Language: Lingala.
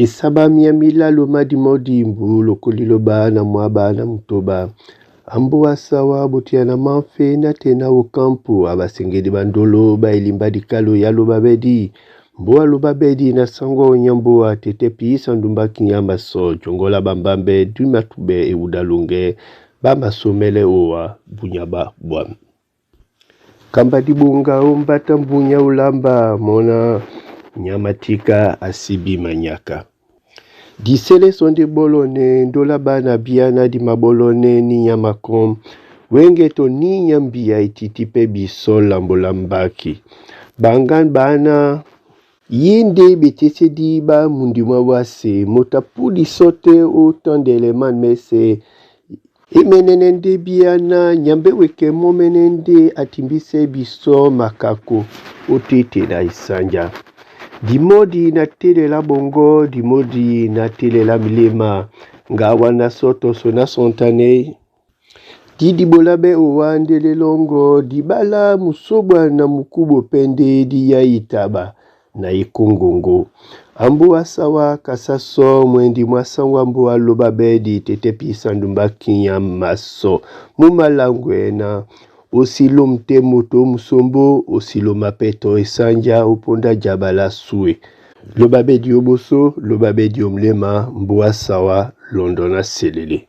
Isaba miamila loma dimodi mbu lokolilo na mwaba na mtoba. Ambu asawa butiana manfe na tena ukampu abasengedi bandolo ba ilimbadi kalo yalo babedi. Mboa lubabedi na sango nyamboa tete pisa ndumba kinyama so chongola bambambe dumatube e udalunge bama somele owa bunyaba bwam. Kamba dibunga umbata mbunya ulamba mona nyamatika asibi manyaka. Disele sonde bolone ndola bana biana di mabolone ni nyamakom wenge to ni nyambia ititipe biso lambolambaki. Bangan bana yinde betese di ba mundima wase motapudi sote autant d'éléments mese imenenende biana nyambe weke momenende atimbise biso makako otete na isanja. Dimodi na tele la bongo, dimodi na tele la milema, nga wana soto sona sontane. Didi bolabe uwande lelongo, dibala musobwa na mukubo pende di ya itaba na ikungungu. Ambu asawa kasaso mwendi mwasawa mbu alobabe di tetepi sandumba kinya maso. Mumalangwe na osilo mtemoto musombo, osilo mapeto esanja uponda jabala sue. Lobabe di oboso, lobabe di omlema, mbu asawa londona selele.